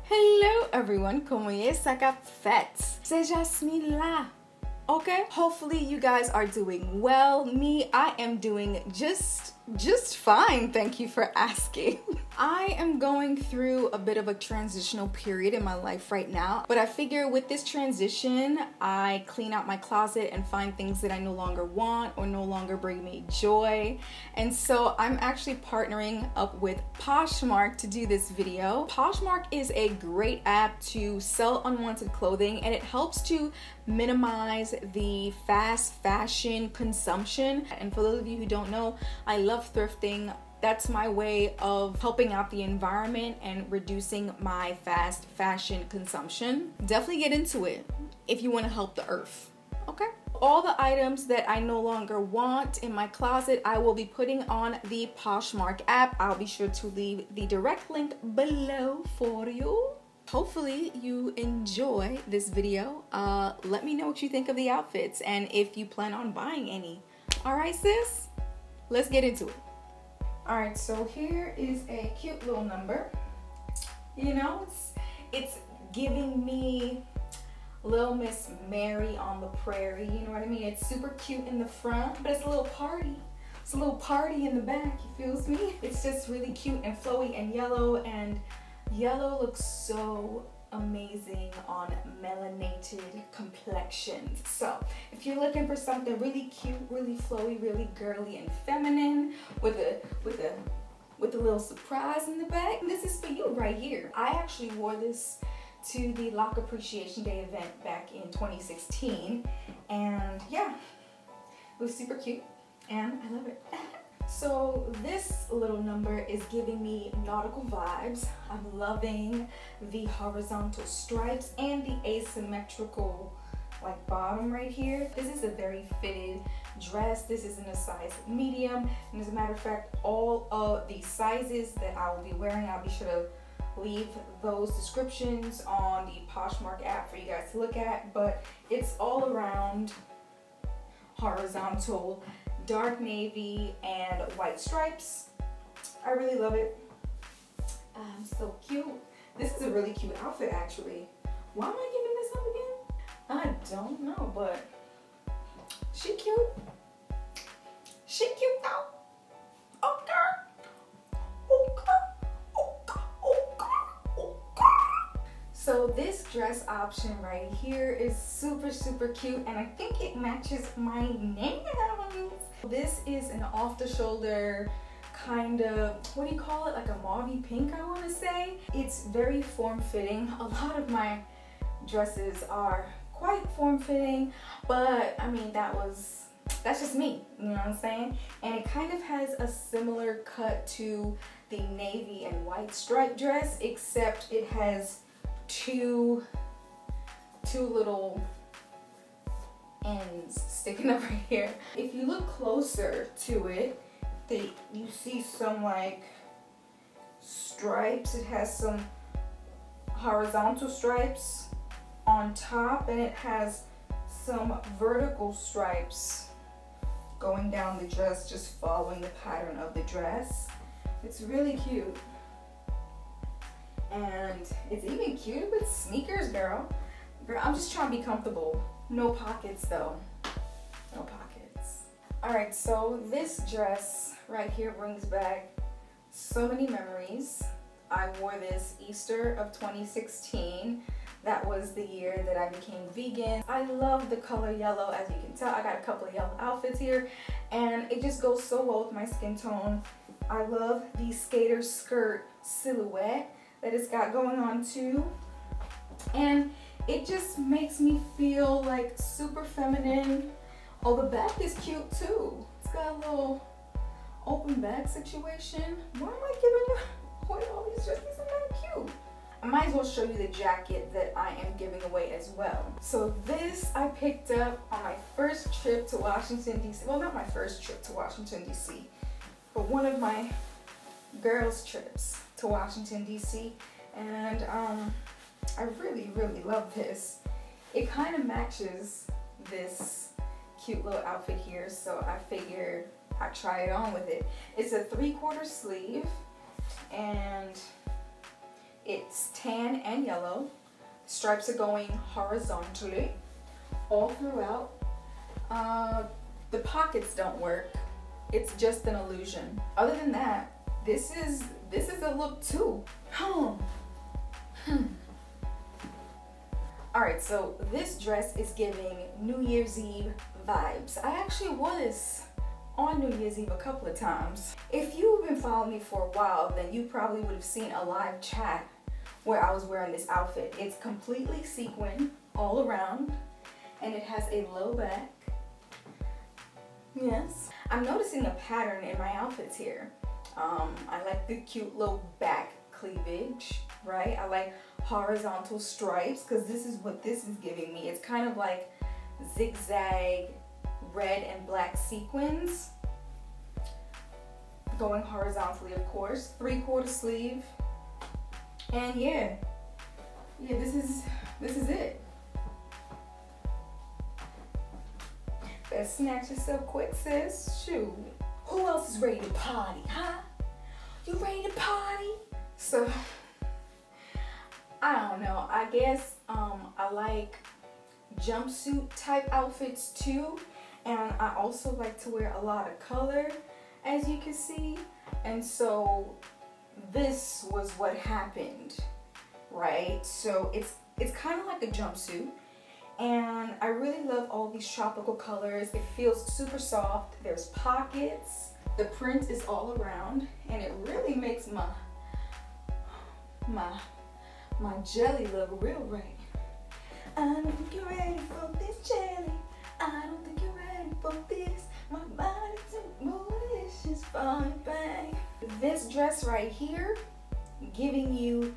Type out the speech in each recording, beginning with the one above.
Hello everyone, como essa fait? C'est Jasmine là. Okay, hopefully you guys are doing well. Me, I am doing just fine. Thank you for asking. I am going through a bit of a transitional period in my life right now, but I figure with this transition, I clean out my closet and find things that I no longer want or no longer bring me joy. And so I'm actually partnering up with POSHMARK to do this video. POSHMARK is a great app to sell unwanted clothing, and it helps to minimize the fast fashion consumption. And for those of you who don't know, I love thrifting. That's my way of helping out the environment and reducing my fast fashion consumption. Definitely get into it if you want to help the earth, okay? All the items that I no longer want in my closet, I will be putting on the POSHMARK app. I'll be sure to leave the direct link below for you. Hopefully you enjoy this video. Let me know what you think of the outfits and if you plan on buying any. All right, sis, let's get into it. All right, so here is a cute little number. You know, it's giving me Little Miss Mary on the Prairie. You know what I mean? It's super cute in the front, but it's a little party. It's a little party in the back, you feels me? It's just really cute and flowy and yellow looks so amazing on melanated complexions. So if you're looking for something really cute, really flowy, really girly and feminine with a little surprise in the back, this is for you right here. I actually wore this to the Lock Appreciation Day event back in 2016, and yeah, it was super cute and I love it. So this little number is giving me nautical vibes. I'm loving the horizontal stripes and the asymmetrical like bottom right here. This is a very fitted dress. This is in a size medium, and as a matter of fact, all of the sizes that I will be wearing, I'll be sure to leave those descriptions on the POSHMARK app for you guys to look at. But it's all around horizontal, dark navy and white stripes. I really love it. So cute. This is a really cute outfit actually. Why am I giving this up again? I don't know, but she cute. She cute though. Okay. So this dress option right here is super cute, and I think it matches my nails. This is an off-the-shoulder kind of, what do you call it, like a mauve pink, I want to say. It's very form-fitting. A lot of my dresses are quite form-fitting, but I mean, that's just me, you know what I'm saying? And it kind of has a similar cut to the navy and white striped dress, except it has two little ends sticking up right here. If you look closer to it, you see some like stripes. It has some horizontal stripes on top, and it has some vertical stripes going down the dress, just following the pattern of the dress. It's really cute. And it's even cute with sneakers, girl. I'm just trying to be comfortable. No pockets though. No pockets. Alright, so this dress right here brings back so many memories. I wore this Easter of 2016. That was the year that I became vegan. I love the color yellow, as you can tell. I got a couple of yellow outfits here, and it just goes so well with my skin tone. I love the skater skirt silhouette that it's got going on too, and it just makes me feel like super feminine. Oh, the back is cute too. It's got a little open back situation. Why am I giving away all these dresses? Isn't that cute? I might as well show you the jacket that I am giving away as well. So this I picked up on my first trip to Washington, D.C. Well, not my first trip to Washington, D.C., but one of my girls' trips to Washington, D.C. And I really love this. It kind of matches this cute little outfit here, so I figured I'd try it on with it. It's a 3/4 sleeve, and it's tan and yellow. Stripes are going horizontally all throughout. The pockets don't work. It's just an illusion. Other than that, this is a look too. Alright, so this dress is giving New Year's Eve vibes. I actually wore this on New Year's Eve a couple of times. If you've been following me for a while, then you probably would have seen a live chat where I was wearing this outfit. It's completely sequin all around, and it has a low back. Yes. I'm noticing a pattern in my outfits here. I like the cute little back cleavage, right? I like horizontal stripes because this is what this is giving me. It's kind of like zigzag red and black sequins going horizontally, of course. 3/4 sleeve. And yeah, this is it. Better snatch yourself quick, sis. Shoot. Who else is ready to party, huh? You ready to party? So, I don't know. I guess I like jumpsuit type outfits too. And I also like to wear a lot of color, as you can see. And so this was what happened, right? So it's kind of like a jumpsuit. And I really love all these tropical colors. It feels super soft. There's pockets. The print is all around, and it really makes my jelly look real right. I don't think you're ready for this jelly. I don't think you're ready for this. My body's too malicious for you, babe. This dress right here, giving you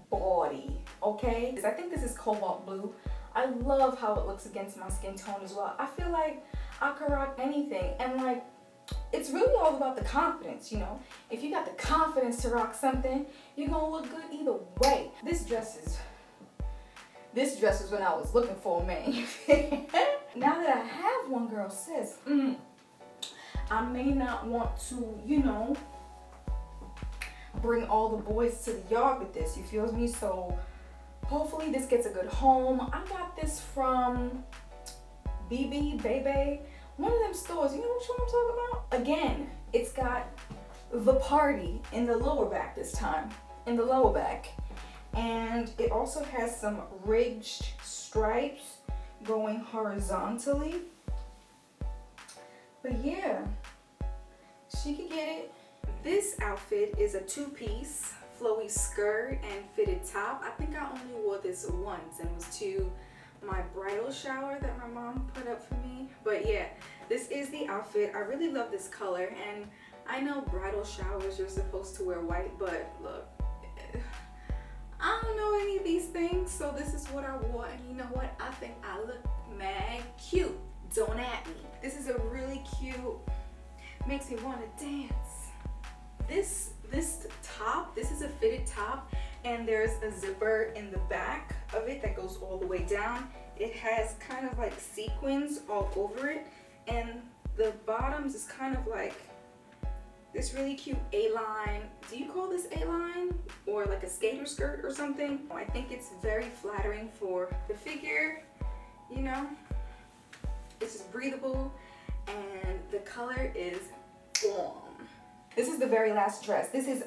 body, okay? Because I think this is cobalt blue. I love how it looks against my skin tone as well. I feel like I could rock anything, and like, it's really all about the confidence, you know? If you got the confidence to rock something, you're gonna look good either way. This dress is what I was looking for, man. Now that I have one, girl, sis, I may not want to, you know, bring all the boys to the yard with this, you feel me? So hopefully this gets a good home. I got this from BB, Bebe, one of them stores. You know which one I'm talking about? Again, it's got the party in the lower back this time, in the lower back. And it also has some ridged stripes going horizontally. But yeah, she could get it. This outfit is a two-piece flowy skirt and fitted top. I think I only wore this once, and it was to my bridal shower that my mom put up for me. But yeah, this is the outfit. I really love this color, and I know bridal showers you're supposed to wear white, but look, I don't know any of these things, so this is what I wore, and you know what? I think I look mad cute. Don't at me. This is a really cute, makes me want to dance. This top, this is a fitted top, and there's a zipper in the back of it that goes all the way down. It has kind of like sequins all over it, and the bottoms is kind of like this really cute A-line. Do you call this A-line? Or like a skater skirt or something? I think it's very flattering for the figure, you know? It's just breathable, and the color is bomb. This is the very last dress. This is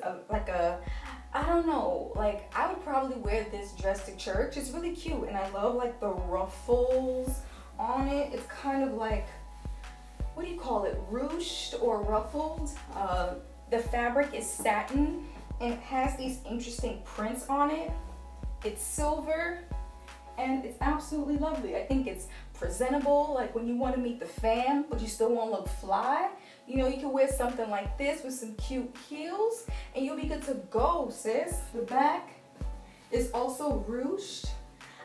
I don't know, like I would probably wear this dress to church. It's really cute, and I love like the ruffles on it. It's kind of like, what do you call it, ruched or ruffled. The fabric is satin, and it has these interesting prints on it. It's silver, and it's absolutely lovely. I think it's presentable, like when you want to meet the fam, but you still want to look fly. You know, you can wear something like this with some cute heels, and you'll be good to go, sis. The back is also ruched.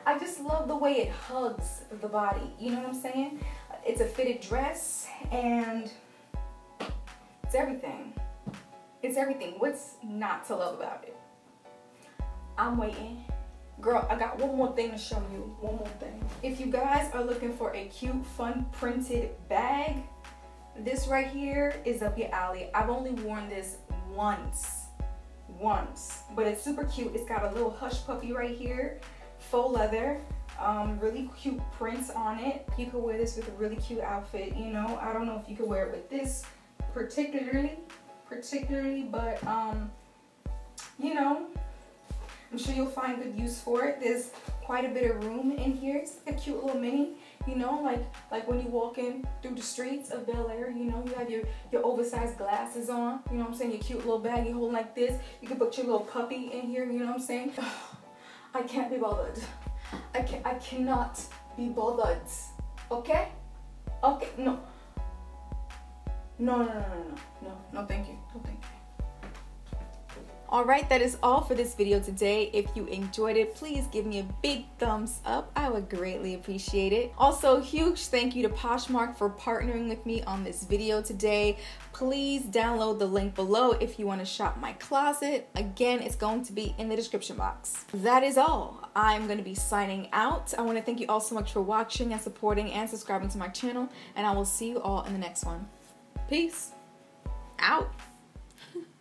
I just love the way it hugs the body. You know what I'm saying? It's a fitted dress, and it's everything. It's everything. What's not to love about it? I'm waiting. Girl, I got one more thing to show you. One more thing. If you guys are looking for a cute, fun printed bag, this right here is up your alley. I've only worn this once. once, but it's super cute. It's got a little hush puppy right here, faux leather, really cute prints on it. You could wear this with a really cute outfit, you know. I don't know if you could wear it with this particularly, but you know, I'm sure you'll find good use for it. There's quite a bit of room in here. It's like a cute little mini, you know, like when you walk in through the streets of Bel Air, you know, you have your oversized glasses on, you know what I'm saying, your cute little bag you hold like this. You can put your little puppy in here, you know what I'm saying. I can't be bothered. I cannot be bothered. Okay? Okay, no, thank you. No, thank you. Alright, that is all for this video today. If you enjoyed it, please give me a big thumbs up. I would greatly appreciate it. Also, huge thank you to POSHMARK for partnering with me on this video today. Please download the link below if you want to shop my closet. Again, it's going to be in the description box. That is all. I'm going to be signing out. I want to thank you all so much for watching and supporting and subscribing to my channel, and I will see you all in the next one. Peace out.